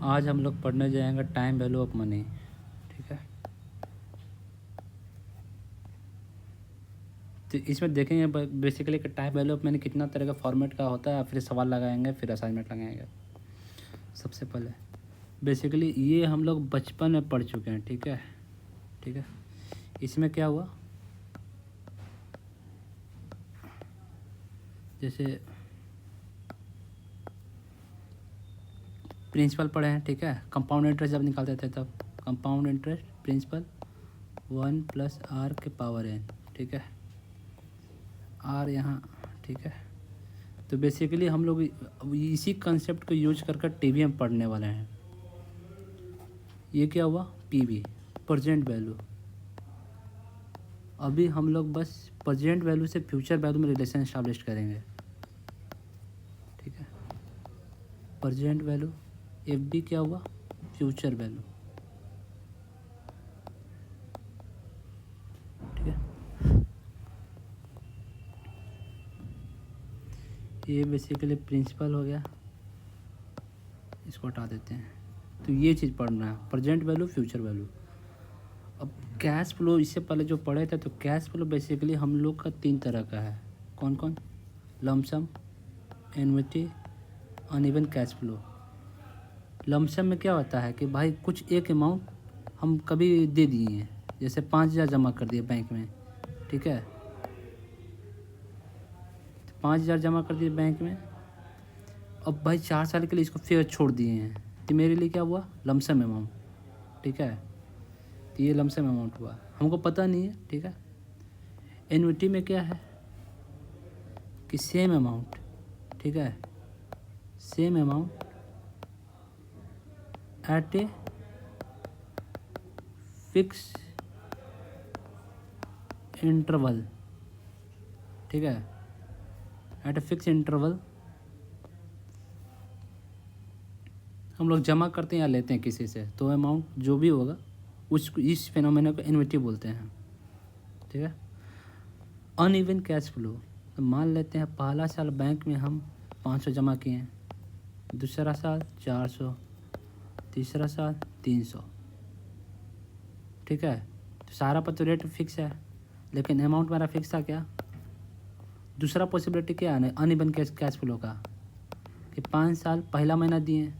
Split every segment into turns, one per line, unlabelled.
आज हम लोग पढ़ने जाएंगे टाइम वैल्यू ऑफ मनी। ठीक है, तो इसमें देखेंगे बेसिकली कि टाइम वैल्यू ऑफ मनी कितना तरह का फॉर्मेट का होता है, फिर सवाल लगाएंगे, फिर असाइनमेंट लगाएंगे। सबसे पहले बेसिकली ये हम लोग बचपन में पढ़ चुके हैं। ठीक है, ठीक है। इसमें क्या हुआ, जैसे प्रिंसिपल पढ़े हैं। ठीक है, कंपाउंड इंटरेस्ट जब निकालते थे तब कंपाउंड इंटरेस्ट प्रिंसिपल 1+r⁴n। ठीक है, आर यहाँ। ठीक है, तो बेसिकली हम लोग इसी कंसेप्ट को यूज कर टीवी में पढ़ने वाले हैं। ये क्या हुआ, पीवी प्रेजेंट वैल्यू। अभी हम लोग बस प्रेजेंट वैल्यू से फ्यूचर वैल्यू में रिलेशन एस्टैब्लिश करेंगे। ठीक है, प्रेजेंट वैल्यू, एफ बी क्या हुआ, फ्यूचर वैल्यू। ठीक है, ये बेसिकली प्रिंसिपल हो गया, इसको हटा देते हैं। तो ये चीज़ पढ़ना है, प्रेजेंट वैल्यू फ्यूचर वैल्यू। अब कैश फ्लो, इससे पहले जो पढ़े थे, तो कैश फ्लो बेसिकली हम लोग का 3 तरह का है। कौन कौन, lump sum, annuity, uneven cash flow. Lump sum में क्या होता है कि भाई कुछ एक अमाउंट हम कभी दे दिए हैं, जैसे 5,000 जमा कर दिए बैंक में। ठीक है, 5,000 जमा कर दिए बैंक में, अब भाई 4 साल के लिए इसको फिर छोड़ दिए हैं, तो मेरे लिए क्या हुआ, लमसम अमाउंट। ठीक है, तो ये लमसम अमाउंट हुआ, हमको पता नहीं है। ठीक है, एन्युटी में क्या है कि सेम अमाउंट। ठीक है, same amount at a fix interval. ठीक है, एट ए फिक्स इंटरवल हम लोग जमा करते हैं या लेते हैं किसी से, तो अमाउंट जो भी होगा उस इस फिनोमेना को एन्युटी बोलते हैं। ठीक है, अनइवन कैश फ्लो, तो मान लेते हैं पहला साल बैंक में हम 500 जमा किए हैं, दूसरा साल 400, तीसरा साल 300। ठीक है, तो सारा पर तो रेट फिक्स है, लेकिन अमाउंट मेरा फिक्स था क्या। दूसरा पॉसिबिलिटी क्या है अनइवन कैश फ्लो का, कि 5 साल पहला महीना दिए,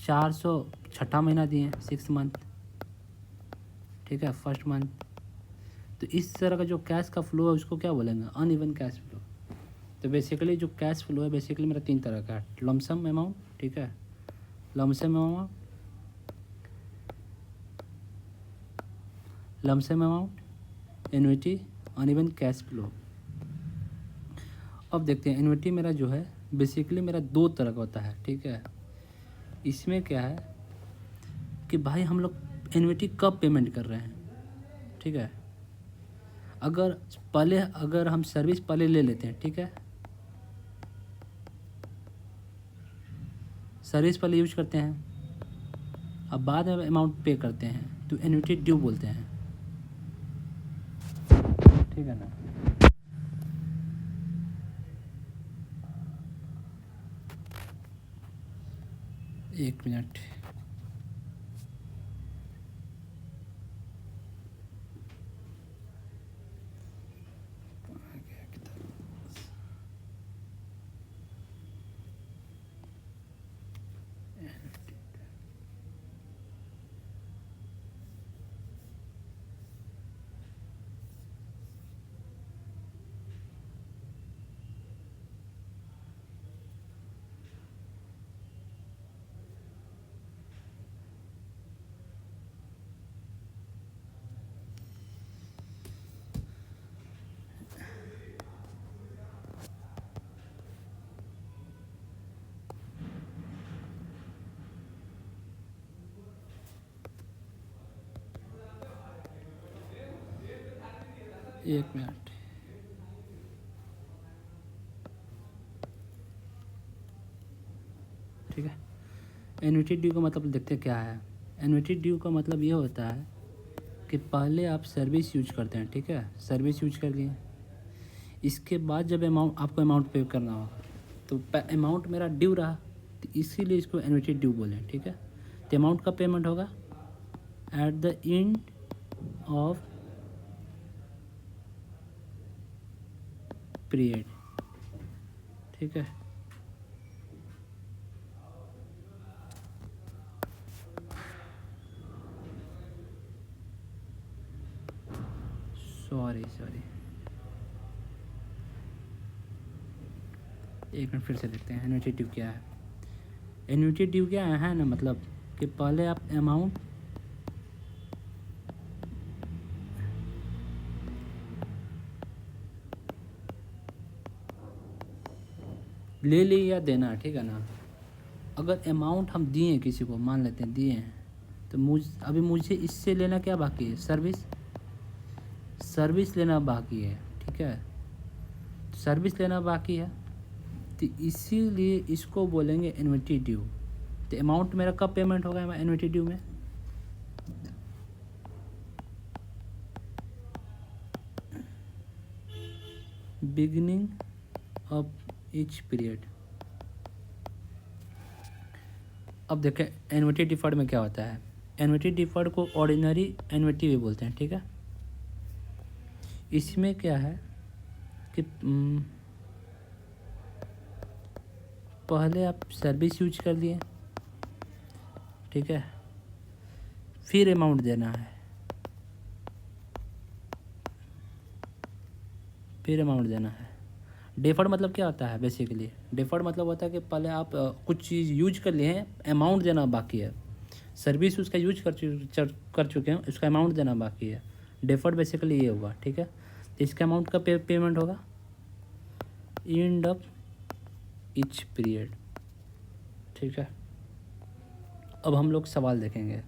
400 छठा महीना दिए, 6 मंथ। ठीक है, फर्स्ट मंथ। तो इस तरह का जो कैश का फ्लो है उसको क्या बोलेंगे, अनइवन कैश फ्लो। तो बेसिकली जो कैश फ्लो है बेसिकली मेरा 3 तरह का है, लमसम अमाउंट। ठीक है, lump sum amount, lump sum amount, annuity, uneven cash flow. अब देखते हैं एन्युटी मेरा जो है बेसिकली मेरा 2 तरह का होता है। ठीक है, इसमें क्या है कि भाई हम लोग एन्युटी कब पेमेंट कर रहे हैं। ठीक है, अगर हम सर्विस पहले ले लेते हैं, ठीक है, सर्विस पहले यूज करते हैं, अब बाद में अमाउंट पे करते हैं, तो एन्युटी ड्यू बोलते हैं। ठीक है ना, एक मिनट। एक मिनट। ठीक है, एन्युटी ड्यू का मतलब देखते हैं क्या है। एन्युटी ड्यू का मतलब ये होता है कि पहले आप सर्विस यूज करते हैं। ठीक है, सर्विस यूज कर लिए, इसके बाद जब आपको अमाउंट पे करना हो, तो अमाउंट मेरा ड्यू रहा, तो तो इसीलिए इसको एनुइटी ड्यू बोले, ठीक है। तो अमाउंट का पेमेंट होगा at the end of period, ठीक है। सॉरी एक मिनट फिर से देखते हैं एन्युटी ड्यू क्या है। एन्युटी ड्यू क्या है ना, मतलब कि पहले आप अमाउंट ले ली या देना, ठीक है ना। अगर अमाउंट हम दिए किसी को, मान लेते हैं दिए हैं, तो अभी मुझे इससे लेना क्या बाकी है, सर्विस लेना बाकी है, ठीक है। सर्विस लेना बाकी है, तो इसीलिए इसको बोलेंगे एन्युटी ड्यू। तो अमाउंट मेरा कब पेमेंट होगा एन्युटी ड्यू में, बिगिनिंग ऑफ ईच पीरियड। अब देखें एन्युटी डिफर्ड में क्या होता है। एन्युटी डिफर्ड को ऑर्डिनरी एन्युटी भी बोलते हैं, ठीक है। इसमें क्या है कि पहले आप सर्विस यूज कर लिए, ठीक है, फिर अमाउंट देना है, डिफर्ड मतलब क्या होता है बेसिकली, डिफर्ड मतलब होता है कि पहले आप कुछ चीज़ यूज कर लिए हैं, अमाउंट देना बाकी है। सर्विस उसका यूज कर चुके हैं, उसका अमाउंट देना बाकी है। डिफर्ड बेसिकली ये हुआ, ठीक है। तो इसका अमाउंट का पेमेंट होगा एंड ऑफ ईच पीरियड, ठीक है। अब हम लोग सवाल देखेंगे।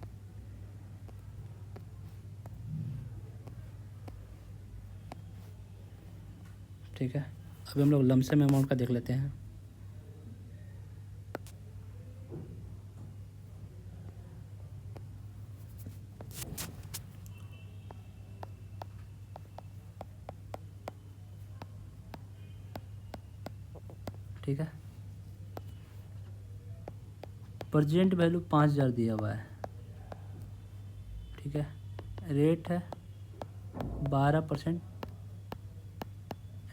ठीक है, अभी हम लोग लमसम अमाउंट का देख लेते हैं। ठीक है, प्रेजेंट वैल्यू 5000 दिया हुआ है, ठीक है। रेट है 12%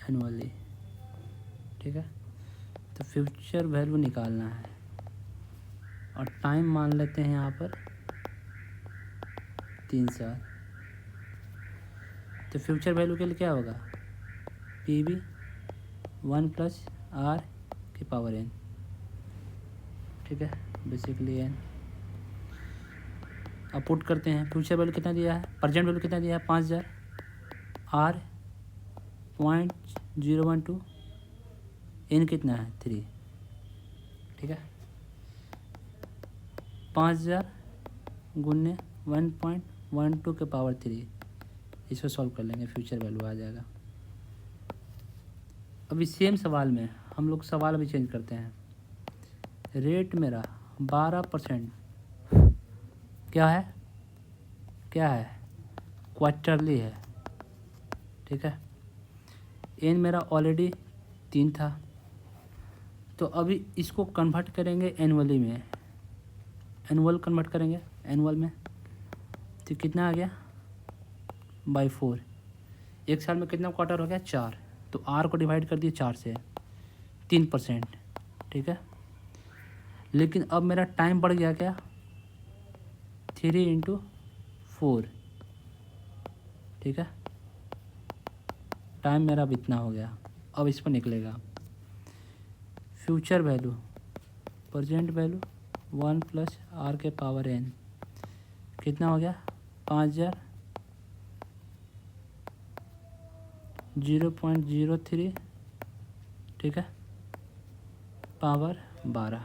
एनुअली, ठीक है। तो फ्यूचर वैल्यू निकालना है और टाइम मान लेते हैं यहाँ पर 3 साल। तो फ्यूचर वैल्यू के लिए क्या होगा, PV 1 + R⁴n, ठीक है, बेसिकली n। अब पुट करते हैं, फ्यूचर वैल्यू कितना दिया है, प्रेजेंट वैल्यू कितना दिया है 5000, R 0.012, n कितना है 3, ठीक है। 5000 गुने 1.12⁵, इसको सॉल्व कर लेंगे, फ्यूचर वैल्यू आ जाएगा। अभी सेम सवाल में हम लोग सवाल भी चेंज करते हैं। रेट मेरा 12% क्या है क्वार्टरली है, ठीक है। एन मेरा ऑलरेडी 3 था, तो अभी इसको कन्वर्ट करेंगे एनुअली में, एनुअल कन्वर्ट करेंगे एनुअल में, तो कितना आ गया बाई 4। एक साल में कितना क्वार्टर हो गया 4, तो R को डिवाइड कर दिए 4 से, 3%, ठीक है। लेकिन अब मेरा टाइम बढ़ गया क्या, 3 × 4, ठीक है। टाइम मेरा अब इतना हो गया। अब इस पर निकलेगा future value, present value 1 + R⁴n, कितना हो गया 5000 0.03, ठीक है, पावर 12।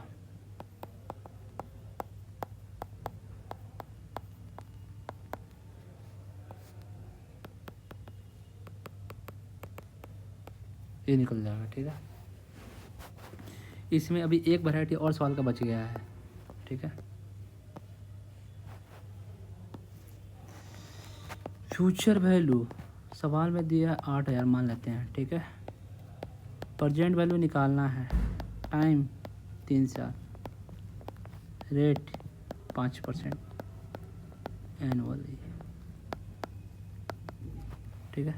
ये निकल जाएगा, ठीक है। इसमें अभी एक वैरायटी और सवाल का बच गया है, ठीक है। फ्यूचर वैल्यू सवाल में दिया 8000 मान लेते हैं, ठीक है। प्रेजेंट वैल्यू निकालना है, टाइम 3 साल, रेट 5% एनुअली, ठीक है।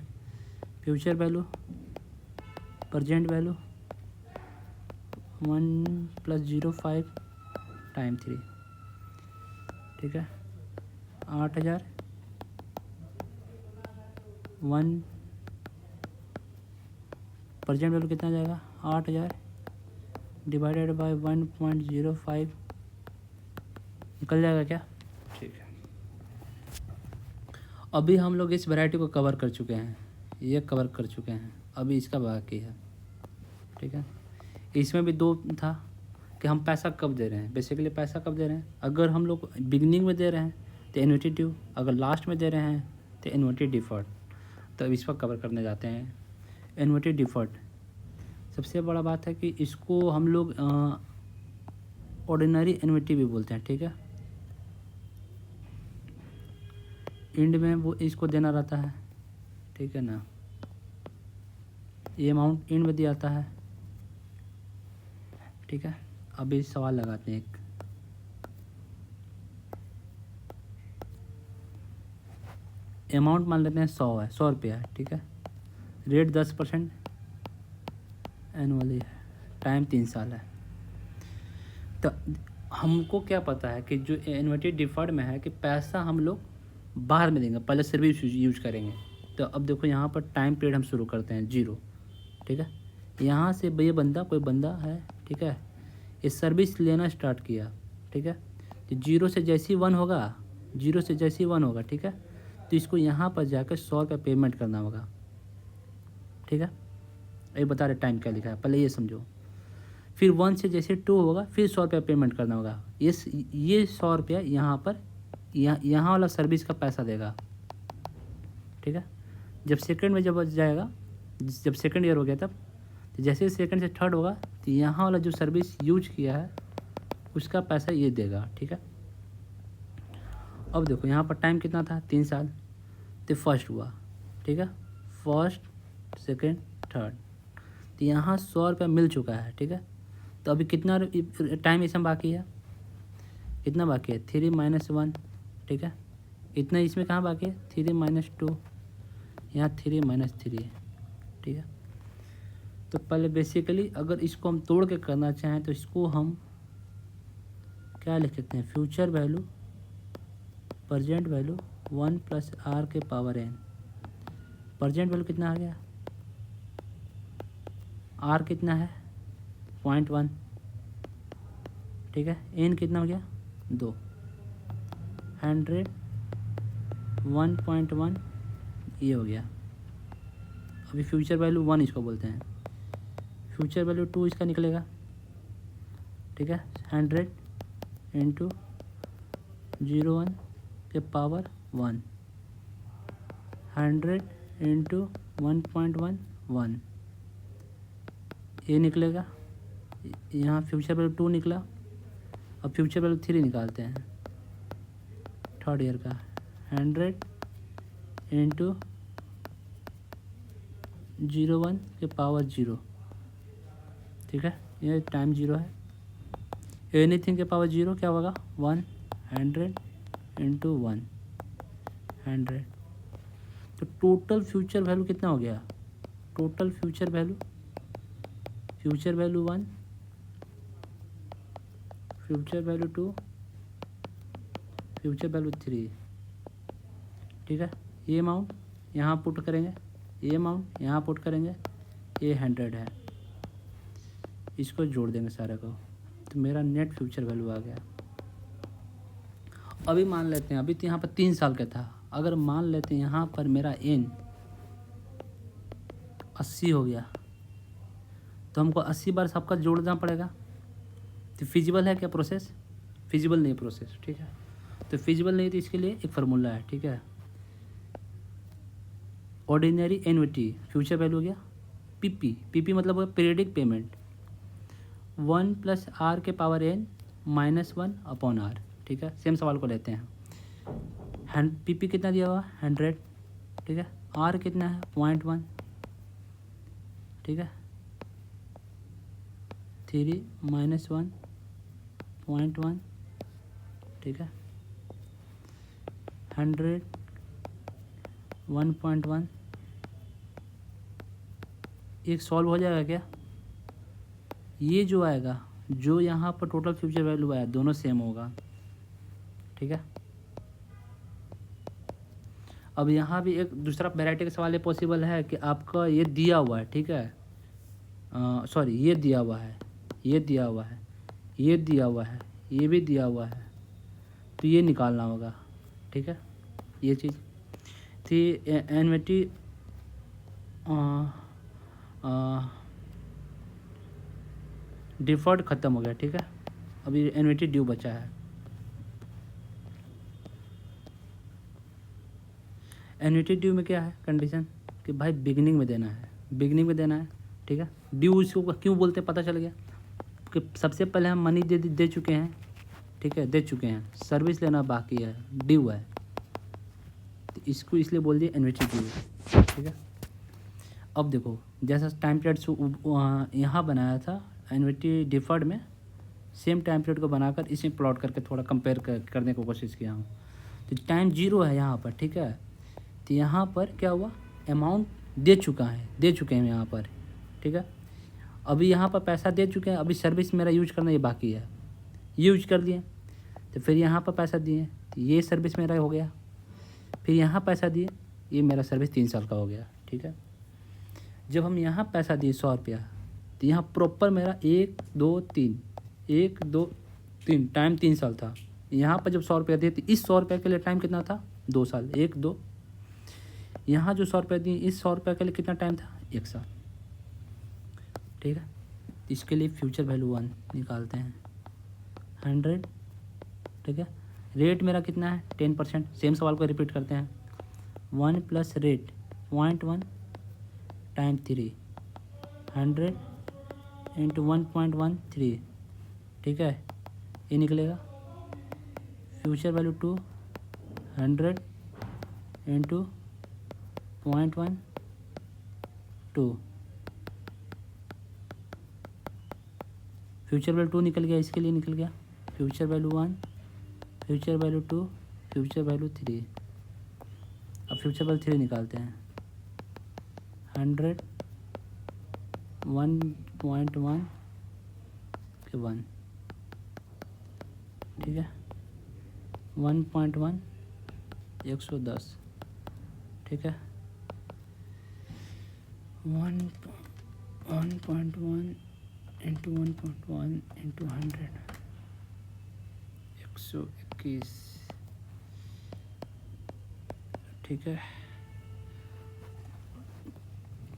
Future value, present value 1+05 time 3, ठीक है। 8,000 1 प्रजेंट वैल्यू कितना जाएगा 8,000 डिवाइडेड बाय 1.05 निकल जाएगा क्या? ठीक है। अभी हम लोग इस वैरायटी को कवर कर चुके हैं, ये कवर कर चुके हैं, अभी इसका बाकी है, ठीक है। इसमें भी दो था कि हम पैसा कब दे रहे हैं, बेसिकली पैसा कब दे रहे हैं। अगर हम लोग बिगनिंग में दे रहे हैं तो एन्युटी ड्यू, अगर लास्ट में दे रहे हैं तो एन्युटी डिफर्ड। तो अब इस पर कवर करने जाते हैं। एन्युटी डिफर्ड सबसे बड़ा बात है कि इसको हम लोग ऑर्डिनरी एन्युटी भी बोलते हैं, ठीक है। एंड में वो इसको देना रहता है, ठीक है ना। ये अमाउंट एंड में दिया जाता है, ठीक है। अभी सवाल लगाते हैं एक। अमाउंट मान लेते हैं 100 है, 100 रुपया है, ठीक है। रेट 10% एनुअली है, टाइम 3 साल है। तो हमको क्या पता है कि जो एन्युटी डिफर्ड में है कि पैसा हम लोग बाहर में देंगे, पहले सर्विस यूज करेंगे। तो अब देखो यहाँ पर टाइम पीरियड हम शुरू करते हैं 0, ठीक है। यहाँ से ये बंदा, कोई बंदा है, ठीक है, ये सर्विस लेना स्टार्ट किया, ठीक है। तो 0 से जैसे ही 1 होगा, 0 से जैसे ही 1 होगा, ठीक है, तो इसको यहाँ पर जाकर 100 रुपये पेमेंट करना होगा, ठीक है। ये बता रहे टाइम क्या लिखा है, पहले ये समझो। फिर 1 से जैसे 2 होगा, फिर 100 रुपया पेमेंट करना होगा। ये 100 रुपया यहाँ पर यहाँ वाला सर्विस का पैसा देगा, ठीक है। जब सेकंड में जब जाएगा, जब सेकंड ईयर हो गया तब, तो जैसे सेकंड से थर्ड होगा तो यहाँ वाला जो सर्विस यूज किया है उसका पैसा ये देगा, ठीक है। अब देखो यहाँ पर टाइम कितना था 3 साल, तो फर्स्ट हुआ, ठीक है, फर्स्ट सेकंड थर्ड, तो यहाँ 100 रुपया मिल चुका है, ठीक है। तो अभी कितना टाइम इसमें बाकी है, कितना बाकी है 3 - 1, ठीक है। इतना इसमें कहाँ बाकी है 3 - 2, यहाँ 3 - 3, ठीक है। तो पहले बेसिकली अगर इसको हम तोड़ के करना चाहें तो इसको हम क्या लिख सकते हैं, future value present value 1 + r के पावर n। प्रजेंट वैल्यू कितना आ गया, r कितना है 0.1, ठीक है। n कितना हो गया 2, 100 1.1 ये हो गया। अभी फ्यूचर वैल्यू 1 इसको बोलते हैं, फ्यूचर वैल्यू 2 इसका निकलेगा, ठीक है। 100 × 0.1 के पावर 1, 100 × 1.1 1 ये निकलेगा। यहाँ फ्यूचर वैल्यू 2 निकला। अब फ्यूचर वैल्यू 3 निकालते हैं थर्ड ईयर का, 100 × 0.1 के पावर 0, ठीक है। ये टाइम 0 है। एनीथिंग के पावर 0 क्या होगा 1, 100 × 1 100। तो टोटल फ्यूचर वैल्यू कितना हो गया, total future value 1, future value 2, future value 3, ठीक है। ये अमाउंट यहाँ पुट करेंगे, ये अमाउंट यहाँ पुट करेंगे, ये 100 है, इसको जोड़ देंगे सारे को, तो मेरा नेट फ्यूचर वैल्यू आ गया। अभी मान लेते हैं, अभी तो यहाँ पर 3 साल का था, अगर मान लेते हैं यहाँ पर मेरा n 80 हो गया, तो हमको 80 बार सबका जोड़ना पड़ेगा। तो फिजिबल है क्या प्रोसेस, फिजिबल नहीं प्रोसेस, ठीक है। तो फिजिबल नहीं, तो इसके लिए एक फार्मूला है, ठीक है। ऑर्डिनरी एन्युटी फ्यूचर वैल्यू हो गया पीपी मतलब होगा पीरियडिक पेमेंट 1 + r के पावर n - 1/r, ठीक है। सेम सवाल को लेते हैं। पीपी कितना दिया हुआ 100, ठीक है। r कितना है 0.1, ठीक है। 3 - 1 0.1 ठीक है, 100 1.1 एक सॉल्व हो जाएगा क्या? ये जो आएगा, जो यहाँ पर टोटल फ्यूचर वैल्यू आया, दोनों सेम होगा, ठीक है। अब यहाँ भी एक दूसरा वैरायटी का सवाल ये पॉसिबल है कि आपका ये दिया हुआ है, ठीक है, सॉरी ये दिया हुआ है, ये दिया हुआ है, ये दिया हुआ है, ये भी दिया हुआ है, तो ये निकालना होगा, ठीक है। ये चीज़ थी एनविटी डिफ़ॉल्ट ख़त्म हो गया, ठीक है। अभी एनविटी ड्यू बचा है। एनविटी ड्यू में क्या है कंडीशन कि भाई बिगिनिंग में देना है, बिगिनिंग में देना है, ठीक है। ड्यू इसको क्यों बोलते हैं पता चल गया कि सबसे पहले हम मनी दे चुके हैं, ठीक है, दे चुके हैं, सर्विस लेना बाकी है, ड्यू है, तो इसको इसलिए बोल दिया एनविटी ड्यू, ठीक है। अब देखो जैसा टाइम पीरियड यहाँ बनाया था एनविटी डिफर्ड में, सेम टाइम पीरियड को बनाकर इसमें प्लॉट करके थोड़ा कंपेयर करने की कोशिश किया हूँ। तो टाइम 0 है यहाँ पर, ठीक है। तो यहाँ पर क्या हुआ, अमाउंट दे चुके हैं यहाँ पर, ठीक है। अभी यहाँ पर पैसा दे चुके हैं, अभी सर्विस मेरा यूज करना ये बाकी है, ये यूज कर दिए, तो फिर यहाँ पर पैसा दिए, तो ये सर्विस मेरा हो गया, फिर यहाँ पैसा दिए, ये मेरा सर्विस 3 साल का हो गया, ठीक है। जब हम यहाँ पैसा दिए 100 रुपया, तो यहाँ प्रॉपर मेरा 1 2 3 टाइम 3 साल था। यहाँ पर जब 100 रुपया दिए तो इस 100 रुपये के लिए टाइम कितना था, 2 साल, 1 2। यहाँ जो 100 रुपये दिए इस 100 रुपये के लिए कितना टाइम था, 1 साल, ठीक है। इसके लिए फ्यूचर वैल्यू 1 निकालते हैं, 100, ठीक है। रेट मेरा कितना है 10%, सेम सवाल को रिपीट करते हैं, 1 प्लस रेट 0.1 टाइम 3, 100 इंटू 1.13, ठीक है। ये निकलेगा future value 2, 100 into 0.12, future value 2 निकल गया, इसके लिए निकल गया future value 1, future value 2, future value 3। अब फ्यूचर वैल्यू 3 निकालते हैं, 100 1.1 के 1, ठीक है, 1.1 110, ठीक है, 1.1 इंटू 1.1 इंटू 100 121, ठीक है।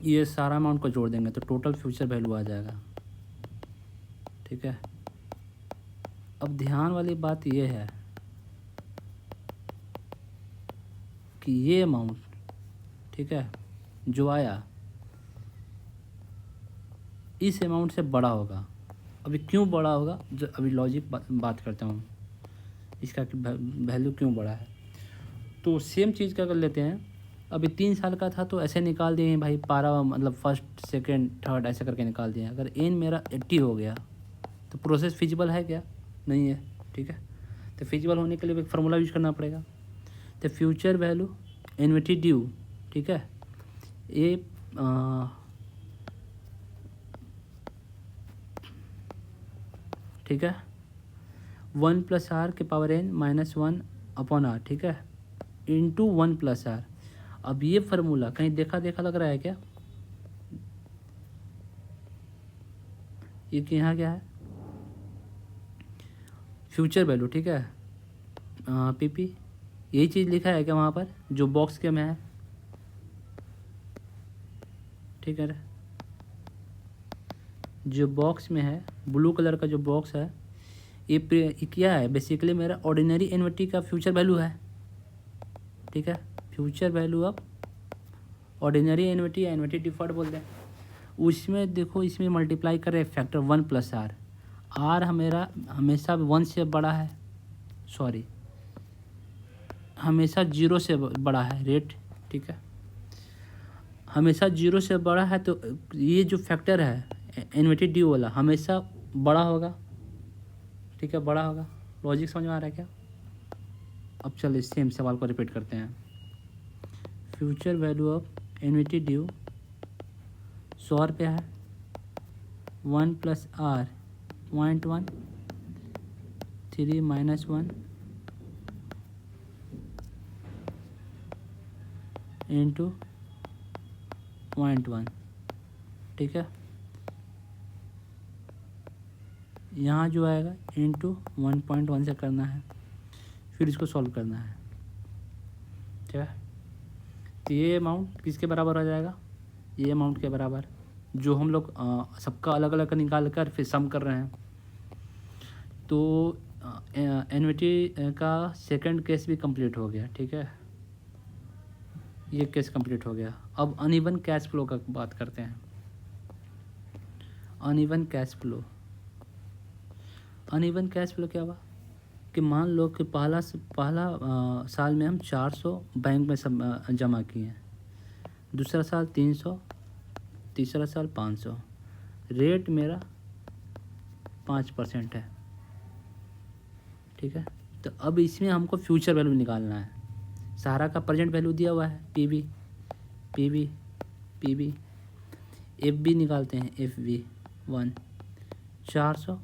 ये सारा अमाउंट को जोड़ देंगे तो टोटल फ्यूचर वैल्यू आ जाएगा, ठीक है। अब ध्यान वाली बात ये है कि ये अमाउंट, ठीक है, जो आया इस अमाउंट से बड़ा होगा। अभी क्यों बड़ा होगा, जो अभी लॉजिक बात करता हूँ, इसका वैल्यू क्यों बड़ा है। तो सेम चीज़ क्या कर लेते हैं, अभी 3 साल का था तो ऐसे निकाल दिए हैं भाई, पारा मतलब फर्स्ट सेकंड थर्ड ऐसे करके निकाल दिए हैं। अगर एन मेरा 80 हो गया तो प्रोसेस फिजिबल है क्या, नहीं है, ठीक है। तो फिजिबल होने के लिए एक फार्मूला यूज करना पड़ेगा। तो फ्यूचर वैल्यू एनविटी ड्यू, ठीक है, ये ठीक है 1 प्लस आर के power n minus 1 upon r, ठीक है, इंटू 1 प्लस आर। अब ये फार्मूला कहीं देखा लग रहा है क्या, ये यहाँ क्या है, फ्यूचर वैल्यू, ठीक है, पीपी, यही चीज़ लिखा है क्या वहाँ पर जो बॉक्स के में है, ठीक है। जो बॉक्स में है ब्लू कलर का जो बॉक्स है, ये क्या है, बेसिकली मेरा ऑर्डिनरी एनविटी का फ्यूचर वैल्यू है, ठीक है। फ्यूचर वैल्यू अब ऑर्डिनरी एनविटी या एनविटी डिफॉल्ट बोलते हैं, उसमें देखो इसमें मल्टीप्लाई कर रहे हैं फैक्टर 1 प्लस आर। आर मेरा हमेशा 1 से बड़ा है, सॉरी हमेशा 0 से बड़ा है रेट, ठीक है, हमेशा 0 से बड़ा है। तो ये जो फैक्टर है एनविटी ड्यू वाला हमेशा बड़ा होगा, ठीक है, बड़ा होगा। लॉजिक समझ में आ रहा है क्या। अब चलिए सेम सवाल को रिपीट करते हैं। Future value of annuity due 100 रुपया है, 1 + r 0.1, 3 - 1 इंटू 0.1, ठीक है। यहाँ जो आएगा इंटू 1.1 से करना है, फिर इसको सॉल्व करना है, ठीक है। तो ये अमाउंट किसके बराबर हो जाएगा, ये अमाउंट के बराबर जो हम लोग सबका अलग अलग निकाल कर फिर सम कर रहे हैं। तो एन्युटी का सेकंड केस भी कंप्लीट हो गया, ठीक है, ये केस कंप्लीट हो गया। अब अनइवन कैश फ्लो का बात करते हैं। Uneven cash flow, uneven cash flow क्या हुआ कि मान लो कि पहला साल में हम 400 बैंक में जमा किए, दूसरा साल 300, तीसरा साल 500, रेट मेरा 5% है, ठीक है। तो अब इसमें हमको फ्यूचर वैल्यू निकालना है। सारा का प्रेजेंट वैल्यू दिया हुआ है, पीवी पीवी पीवी, एफबी निकालते हैं, एफबी 1 400,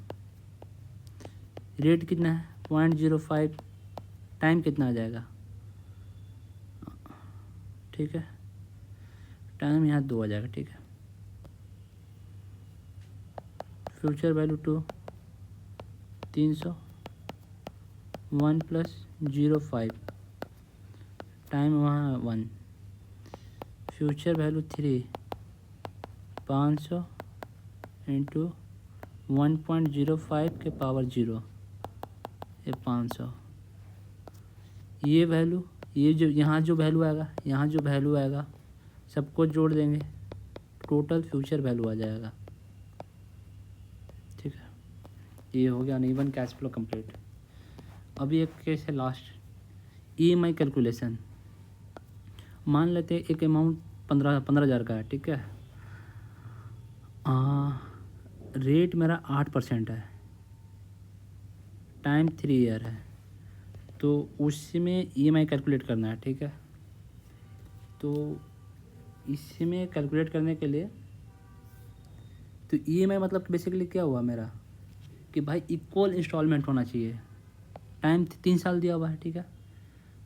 रेट कितना है 0.05, टाइम कितना आ जाएगा, ठीक है, टाइम यहाँ 2 आ जाएगा, ठीक है। फ्यूचर वैल्यू 2 300, 1 + 0.5, टाइम वहाँ 1, फ्यूचर वैल्यू 3 500 इंटू 1.05 के पावर 0, ये 500, ये वैल्यू, ये जो यहाँ जो वैल्यू आएगा, यहाँ जो वैल्यू आएगा सबको जोड़ देंगे, टोटल फ्यूचर वैल्यू आ जाएगा, ठीक है। ये हो गया अनइवन कैश फ्लो कंप्लीट। अभी एक केस है लास्ट, ईएमआई कैलकुलेशन। मान लेते हैं एक अमाउंट 15,000 का है, ठीक है। रेट मेरा 8% है, टाइम 3 ईयर है, तो उसमें ईएमआई कैलकुलेट करना है, ठीक है। तो इसमें कैलकुलेट करने के लिए तो ईएमआई मतलब बेसिकली क्या हुआ मेरा कि भाई इक्वल इंस्टॉलमेंट होना चाहिए, टाइम 3 साल दिया हुआ है, ठीक है।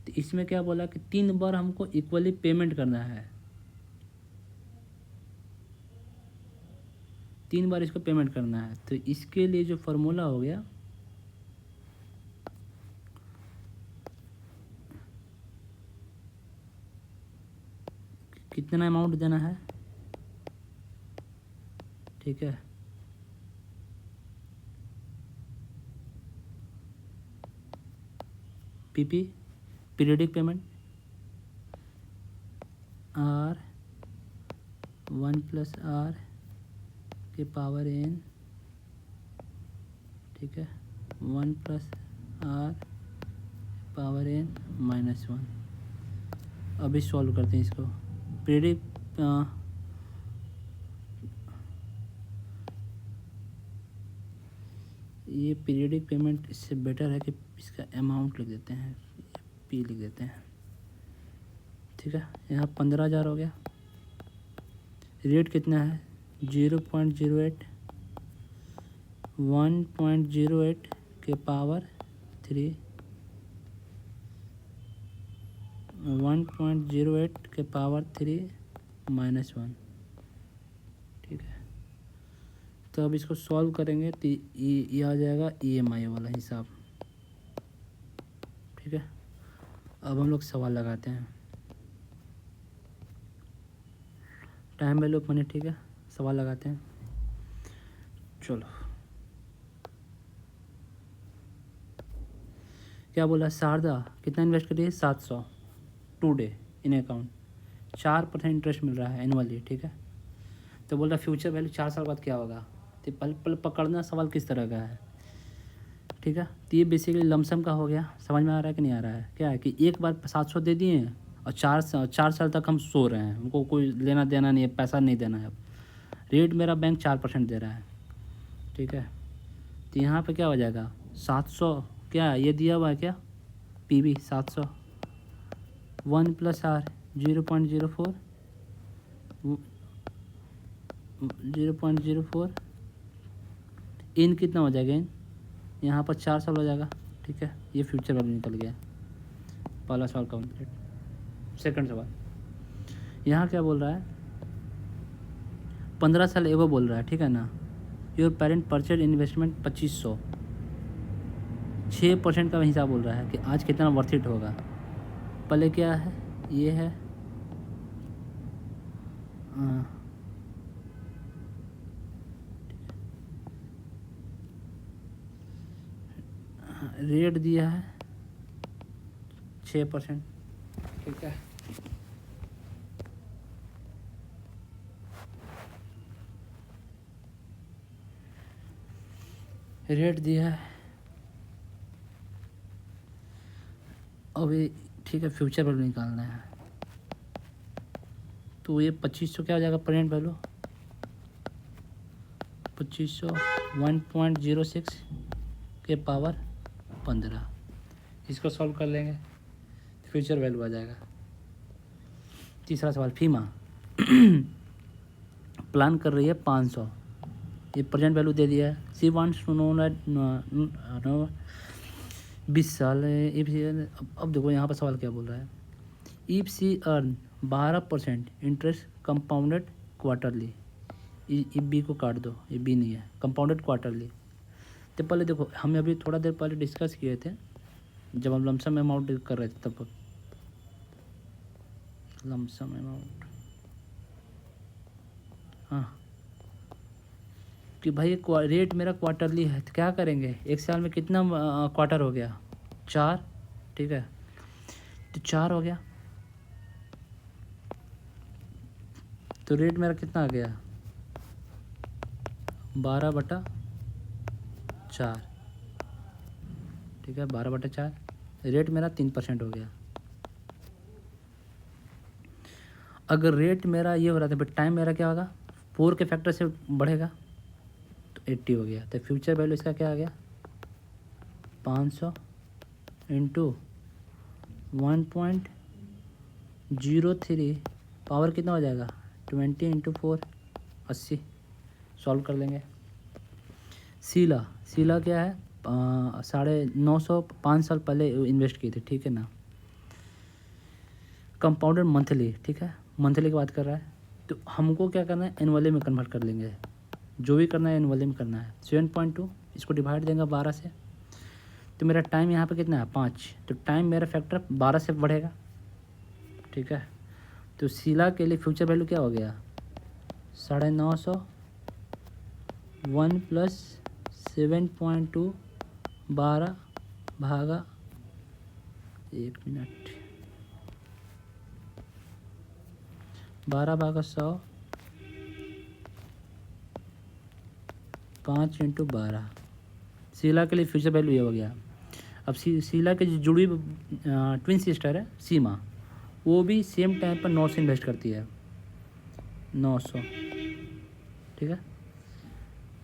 तो इसमें क्या बोला कि 3 बार हमको इक्वली पेमेंट करना है, 3 बार इसको पेमेंट करना है। तो इसके लिए जो फार्मूला हो गया, कितना अमाउंट देना है, ठीक है, PP periodic payment r 1 + r के पावर n, ठीक है, 1 + r पावर n -1। अभी सॉल्व करते हैं इसको। पीरियडिक ये पीरियडिक पेमेंट इससे बेटर है कि इसका अमाउंट लिख देते हैं, पी लिख देते हैं, ठीक है। यहाँ 15,000 हो गया, रेट कितना है 0.08, 1.08 के पावर 3, 1.08 के पावर 3 -1, ठीक है। तो अब इसको सॉल्व करेंगे तो ये आ जाएगा ईएमआई वाला हिसाब, ठीक है। अब हम लोग सवाल लगाते हैं, टाइम वैल्यू ऑफ मनी, ठीक है, सवाल लगाते हैं। चलो क्या बोला, शारदा कितना इन्वेस्ट करिए 700 2 डे इन अकाउंट, 4% इंटरेस्ट मिल रहा है एनुअली, ठीक है। तो बोल रहा फ्यूचर वैल्यू 4 साल बाद क्या होगा। तो पल पकड़ना सवाल किस तरह का है, ठीक है। तो ये बेसिकली लमसम का हो गया, समझ में आ रहा है कि नहीं आ रहा है। क्या है कि एक बार 700 दे दिए और 4 साल तक हम सो रहे हैं, हमको कोई लेना देना नहीं है, पैसा नहीं देना है। रेट मेरा बैंक 4% दे रहा है, ठीक है। तो यहाँ पे क्या हो जाएगा 700, क्या ये दिया हुआ है क्या PB 700, 1 + R 0.04, 0.04, इन कितना हो जाएगा, इन यहाँ पर 4 साल हो जाएगा। ठीक है, ये फ्यूचर वैल्यू निकल गया। पहला सवाल कंप्लीट। सेकंड सवाल, यहाँ क्या बोल रहा है, 15 साल एगो बोल रहा है, ठीक है ना। योर पेरेंट परचेज इन्वेस्टमेंट 2500, 6% का हिसाब बोल रहा है कि आज कितना वर्थ इट होगा। पहले क्या है, ये है रेट दिया है 6%। ठीक है, रेट दिया है अभी। ठीक है, फ्यूचर वैल्यू निकालना है, तो ये 2500 क्या हो जाएगा प्रेजेंट वैल्यू, 2500 1.06 के पावर 15। इसको सॉल्व कर लेंगे, फ्यूचर वैल्यू आ जाएगा। तीसरा सवाल, फीमा प्लान कर रही है 500, ये प्रेजेंट वैल्यू दे दिया है। सी वांट्स टू नो 20 साल। अब देखो यहाँ पर सवाल क्या बोल रहा है, if C earn 12% interest compounded quarterly. ये बी को काट दो, ये बी नहीं है, कंपाउंडेड क्वार्टरली। तो पहले देखो, हम अभी थोड़ा देर पहले डिस्कस किए थे जब हम लमसम अमाउंट कर रहे थे, तब लमसम अमाउंट, हाँ, कि भाई रेट मेरा क्वार्टरली है, तो क्या करेंगे, एक साल में कितना क्वार्टर हो गया, 4। ठीक है, तो 4 हो गया, तो रेट मेरा कितना आ गया, 12/4। ठीक है, 12/4, रेट मेरा 3% हो गया। अगर रेट मेरा ये हो रहा था, बट टाइम मेरा क्या होगा, 4 के फैक्टर से बढ़ेगा, तो 80 हो गया। तो फ्यूचर वैल्यू इसका क्या आ गया, 500 इंटू 1.03 पावर कितना हो जाएगा, 20 इंटू 4 80। सॉल्व कर लेंगे। सीला क्या है, 950, 5 साल पहले इन्वेस्ट की थी। ठीक है ना, कंपाउंडेड मंथली। ठीक है, मंथली की बात कर रहा है, तो हमको क्या करना है, एनुअली में कन्वर्ट कर लेंगे, जो भी करना है एनुअली में करना है। 7.2 इसको डिवाइड देंगे 12 से, तो मेरा टाइम यहाँ पे कितना है, 5, तो टाइम मेरा फैक्टर 12 से बढ़ेगा। ठीक है, तो सीला के लिए फ्यूचर वैल्यू क्या हो गया, 950, 1 + 7.2 12 भागा 1 मिनट 12/100, 5 इंटू 12। सीला के लिए फ्यूचर वैल्यू ये हो गया। अब सीला के जो जुड़ी ट्विन सिस्टर है सीमा, वो भी सेम टाइम पर 900 इन्वेस्ट करती है, 900। ठीक है,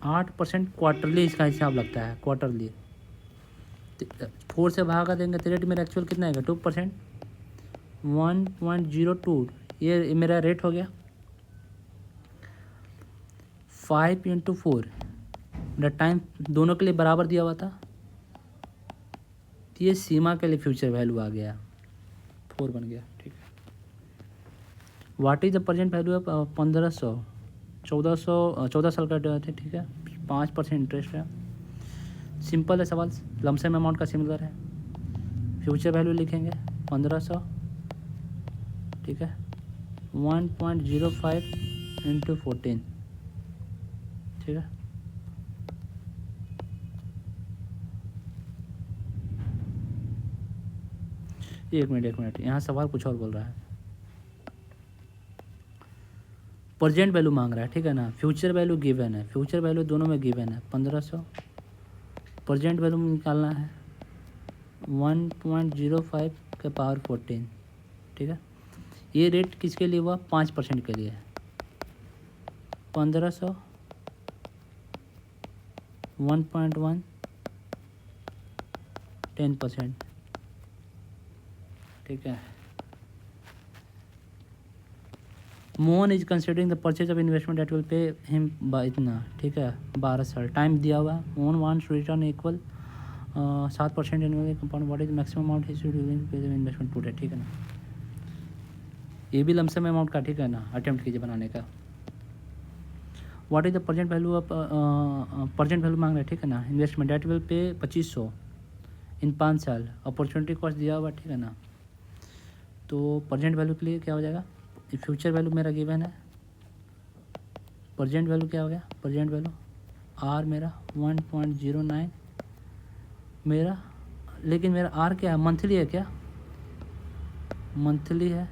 8% क्वार्टरली इसका हिसाब लगता है, क्वार्टरली। 4 से भागा देंगे तो रेट मेरा एक्चुअल कितना आएगा, 2%, 1.02, ये मेरा रेट हो गया। 5 इंटू 4, मेरा टाइम दोनों के लिए बराबर दिया हुआ था, तो ये सीमा के लिए फ्यूचर वैल्यू आ गया, 4 बन गया। ठीक है, what is the present value of 1500, 14 साल का है। ठीक है, 5% इंटरेस्ट है। सिंपल है सवाल, लमसम अमाउंट का सिमिलर है। फ्यूचर वैल्यू लिखेंगे 1500, ठीक है, 1.05 इंटू 14। ठीक है, एक मिनट, यहाँ सवाल कुछ और बोल रहा है, प्रेजेंट वैल्यू मांग रहा है। ठीक है ना, फ्यूचर वैल्यू गिवन है, फ्यूचर वैल्यू दोनों में गिवन है 1500, प्रेजेंट वैल्यू निकालना है 1.05 के पावर 14। ठीक है, ये रेट किसके लिए हुआ, 5% के लिए। 1500, 1.1, 10%, ठीक है। Mohan is considering the purchase of investment that will pay him by इतना, ठीक है, 12 साल टाइम दिया हुआ है। Mohan wants return equal 7% annually compound, what is maximum amount he should pay the investment today, ठीक है ना। ये भी लमसम अमाउंट का, ठीक है ना, अटेम्प्ट कीजिए बनाने का। What is the present value of present value मांग रहे हैं, ठीक है ना। इन्वेस्टमेंट दैट विल पे 2500 इन 5 साल, अपॉर्चुनिटी कॉस्ट दिया हुआ, ठीक है ना। तो प्रेजेंट वैल्यू के लिए क्या हो जाएगा, फ्यूचर वैल्यू मेरा गिवन है, प्रेजेंट वैल्यू क्या हो गया, प्रेजेंट वैल्यू आर मेरा 1.09 मेरा, लेकिन मेरा आर क्या है, मंथली है क्या, मंथली है,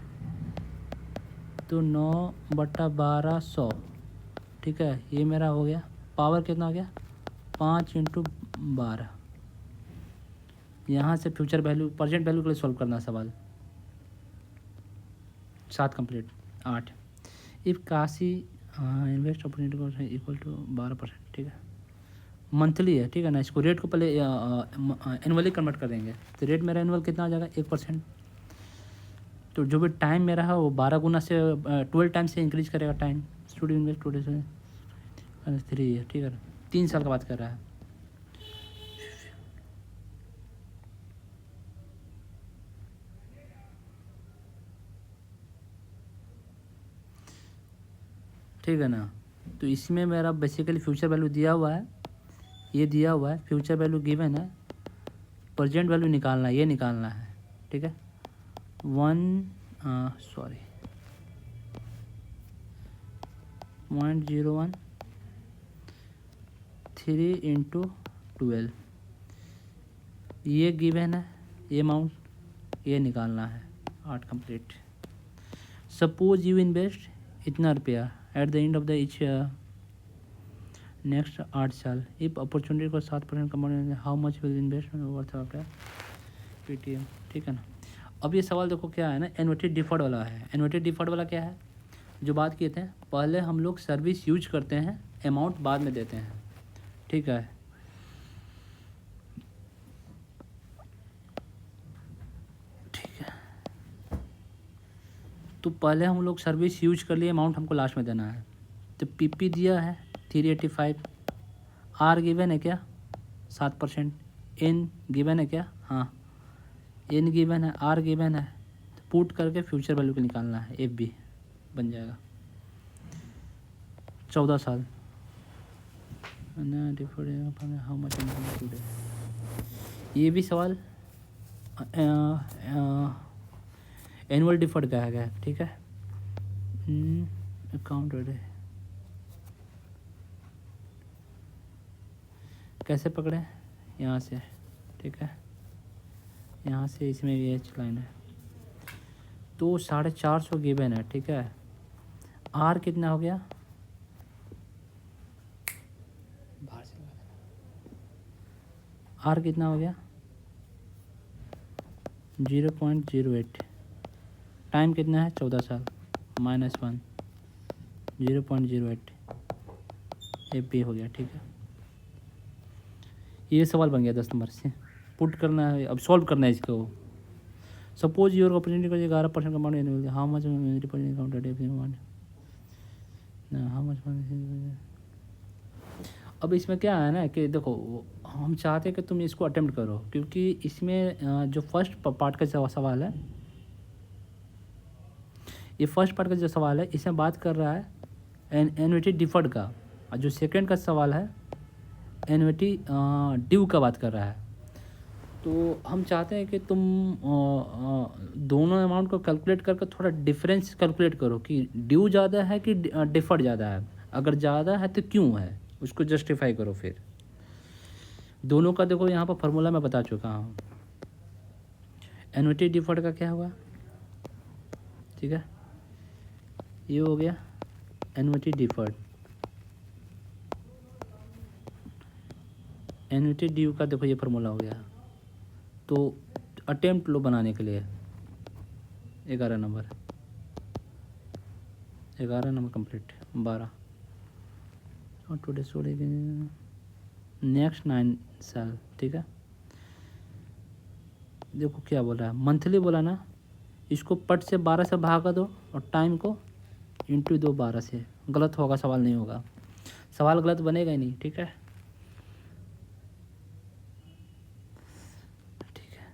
तो 9/1200, ठीक है। ये मेरा हो गया, पावर कितना हो गया, 5 × 12। यहाँ से फ्यूचर वैल्यू प्रेजेंट वैल्यू के लिए सॉल्व करना सवाल। 7 complete. 8 if Kashi invest opportunity cost equal to 12%, ठीक है, मंथली है, ठीक है ना। इसको रेट को पहले एनुअली कन्वर्ट कर देंगे, तो रेट मेरा एनुअल कितना आ जाएगा, 1%। तो जो भी टाइम मेरा है वो 12 गुना से 12 टाइम से इंक्रीज करेगा टाइम। स्टूडियो इन्वेस्ट टूडे से 3 है, ठीक है, 3 साल का बात कर रहा है। ठीक है ना। तो इसमें मेरा बेसिकली फ्यूचर वैल्यू दिया हुआ है, ये दिया हुआ है, फ्यूचर वैल्यू गिवन है, प्रेजेंट वैल्यू निकालना है, ये निकालना है, ठीक है। 0.01 3 × 12, ये गिवन है, ये अमाउंट, ये निकालना है। 8 कंप्लीट। सपोज यू इन्वेस्ट इतना रुपया at the end of the each next 8 साल, इफ अपॉर्चुनिटी को 7% compound, how much will invest worth after Paytm, ठीक है ना। अब ये सवाल देखो क्या है ना, एनुअटी डिफर्ड वाला है। एनुअटी डिफर्ड वाला क्या है, जो बात किए थे, पहले हम लोग सर्विस यूज करते हैं, अमाउंट बाद में देते हैं, ठीक है। ठीक है, तो पहले हम लोग सर्विस यूज कर लिए, अमाउंट हमको लास्ट में देना है। तो पीपी दिया है 385, आर गिवन है क्या, 7%, एन गिवन है क्या, हाँ एन गिवन है, आर गिवन है, तो पुट करके फ्यूचर वैल्यू को निकालना है, एफ बी बन जाएगा 14 साल। हाउ मच टुडे, ये भी सवाल एनुअल डिफर्ड का है, ठीक है। अकाउंट कैसे पकड़े, यहाँ से, ठीक है, यहाँ से इसमें भी एच लाइन है, तो 450 गिवन है, ठीक है। आर कितना हो गया, बाहर से लगा देना, आर कितना हो गया 0.08, टाइम कितना है 14 साल, -1 0.08 एफ बी हो गया, ठीक है। ये सवाल बन गया 10 नंबर से, पुट करना है, अब सॉल्व करना है इसको। सपोज योर अपॉर्चुनिटी को 11% compound annually, how much how much. अब इसमें क्या है ना कि देखो, हम चाहते हैं कि तुम इसको अटेम्प्ट करो, क्योंकि इसमें जो फर्स्ट पार्ट का सवाल है, ये फर्स्ट पार्ट का जो सवाल है, इसमें बात कर रहा है एनुअटी डिफर्ड का, और जो सेकंड का सवाल है एनुअटी ड्यू का बात कर रहा है। तो हम चाहते हैं कि तुम दोनों अमाउंट को कैलकुलेट करके थोड़ा डिफरेंस कैलकुलेट करो कि ड्यू ज़्यादा है कि डिफर्ड ज़्यादा है, अगर ज़्यादा है तो क्यों है, उसको जस्टिफाई करो। फिर दोनों का देखो, यहाँ पर फार्मूला मैं बता चुका हूँ। एनुअटी डिफर्ड का क्या हुआ, ठीक है, ये हो गया एनुअटी डिफर्ड। एनुअटी ड्यू का देखो ये फार्मूला हो गया। तो अटेम्प्ट लो बनाने के लिए 11 नंबर कंप्लीट, 12 और टुडे सोडे नेक्स्ट 9 साल, ठीक है। देखो क्या बोला है, मंथली बोला ना, इसको पट से 12 से भागा दो और टाइम को इंटू दो 12 से। गलत होगा, सवाल नहीं होगा, सवाल गलत बनेगा ही नहीं। ठीक है, ठीक है।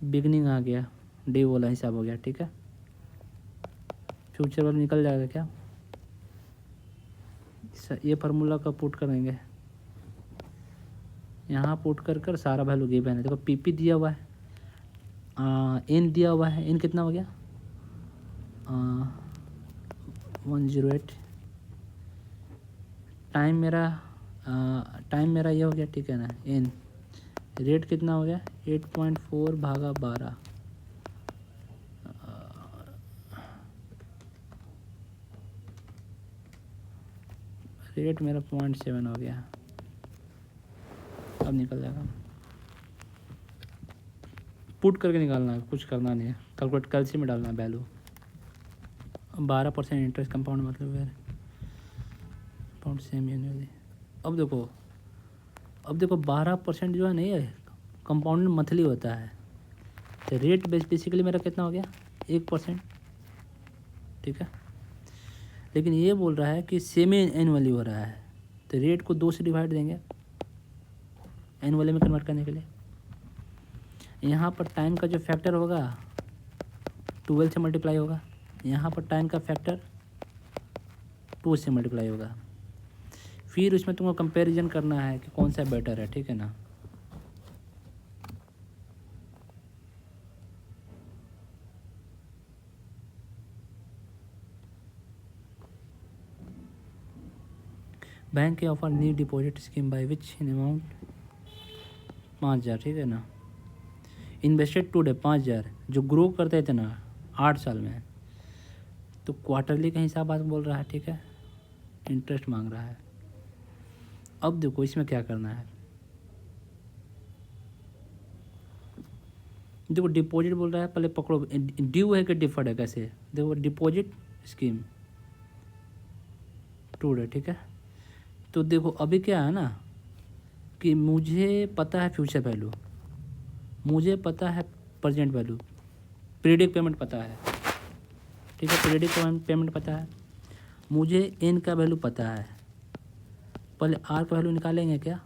बिगनिंग आ गया, डे वाला हिसाब हो गया। ठीक है, फ्यूचर वाला निकल जाएगा क्या? ये फार्मूला का पुट करेंगे, यहाँ पुट कर कर सारा वैल्यू गिवन है। देखो पीपी दिया हुआ है, एन दिया हुआ है, एन कितना हो गया 108। टाइम मेरा ये हो गया, ठीक है ना। एन रेट कितना हो गया 8.4 भागा 12, रेट मेरा 0.7 हो गया। अब निकल जाएगा, पुट करके निकालना है, कुछ करना नहीं है, कैलकुलेट कैलसी में डालना है वैल्यू। 12% इंटरेस्ट कंपाउंड मतलब फिर कंपाउंड सेम एनुअली। अब देखो 12% जो है नहीं है कंपाउंड मंथली होता है, तो रेट बेसिकली मेरा कितना हो गया 1%। ठीक है, लेकिन ये बोल रहा है कि सेमी एनुअली हो रहा है, तो रेट को 2 से डिवाइड देंगे एनुअली में कन्वर्ट करने के लिए। यहाँ पर टाइम का जो फैक्टर होगा 12 से मल्टीप्लाई होगा, यहाँ पर टाइम का फैक्टर 2 से मल्टीप्लाई होगा। फिर उसमें तुमको कंपैरिजन करना है कि कौन सा बेटर है। ठीक है ना, बैंक के offer new deposit scheme by which in amount 5000। ठीक है ना, इन्वेस्टेड टुडे 5000 जो ग्रो करते थे ना 8 साल में, तो क्वार्टरली का हिसाब आज बोल रहा है। ठीक है, इंटरेस्ट मांग रहा है। अब देखो इसमें क्या करना है, देखो डिपॉजिट बोल रहा है, पहले पकड़ो ड्यू है कि डिफर्ड है, कैसे देखो डिपॉजिट स्कीम टुडे। ठीक है, तो देखो अभी क्या है ना कि मुझे पता है फ्यूचर वैल्यू, मुझे पता है प्रेजेंट वैल्यू, पीरियडिक पेमेंट पता है। ठीक है, पीरियडिक पेमेंट पता है, मुझे एन का वैल्यू पता है। पहले आर का वैल्यू निकालेंगे क्या,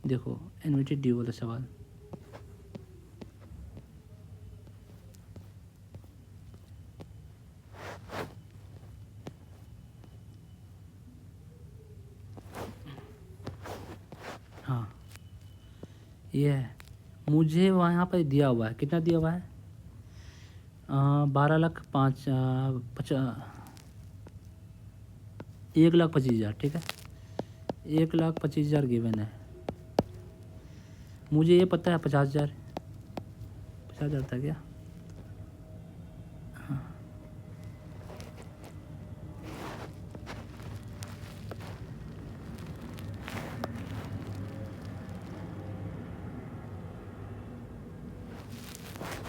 देखो एनुइटी ड्यू वाला सवाल। हाँ ये है, मुझे वहाँ पर दिया हुआ है, कितना दिया हुआ है 1,25,000। ठीक है, 1,25,000 गिवन है, मुझे ये पता है 50,000 था क्या।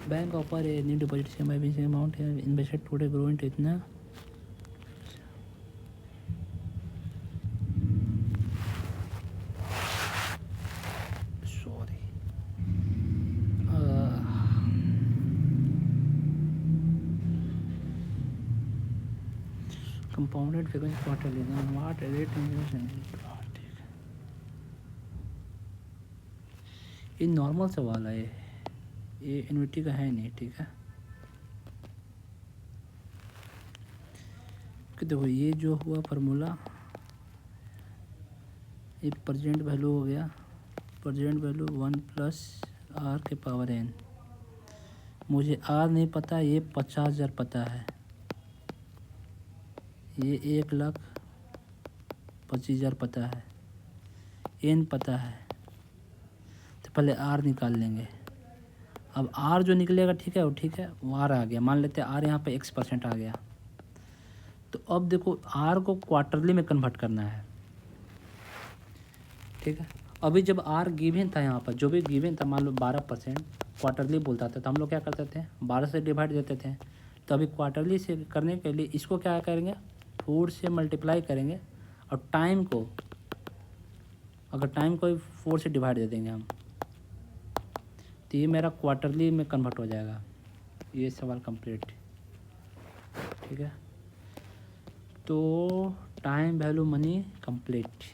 Bank offer a new deposit scheme by which amount है इन्वेस्टेड टुडे ग्रो इनटू इतना। Sorry, compounded frequency quarterly what rate investment. ये नॉर्मल सवाल है, ये इन्विटी का है नहीं। ठीक है, कि देखो ये जो हुआ फार्मूला, ये प्रेजेंट वैल्यू हो गया, प्रेजेंट वैल्यू 1 + r के पावर n। मुझे r नहीं पता, ये 50,000 पता है, ये 1,25,000 पता है, n पता है, तो पहले r निकाल लेंगे। अब r जो निकलेगा ठीक है, वो ठीक है, वो r आ गया, मान लेते हैं r यहाँ पे x% आ गया। तो अब देखो r को क्वार्टरली में कन्वर्ट करना है। ठीक है, अभी जब r गिवन था, यहाँ पर जो भी गिवन था, मान लो 12% क्वार्टरली बोलता था, तो हम लोग क्या करते थे 12 से डिवाइड देते थे। तो अभी क्वार्टरली से करने के लिए इसको क्या करेंगे 4 से मल्टीप्लाई करेंगे, और टाइम को अगर टाइम को 4 से डिवाइड दे देंगे हम, तो ये मेरा क्वार्टरली में कन्वर्ट हो जाएगा। ये सवाल कंप्लीट। ठीक है, तो टाइम वैल्यू मनी कंप्लीट।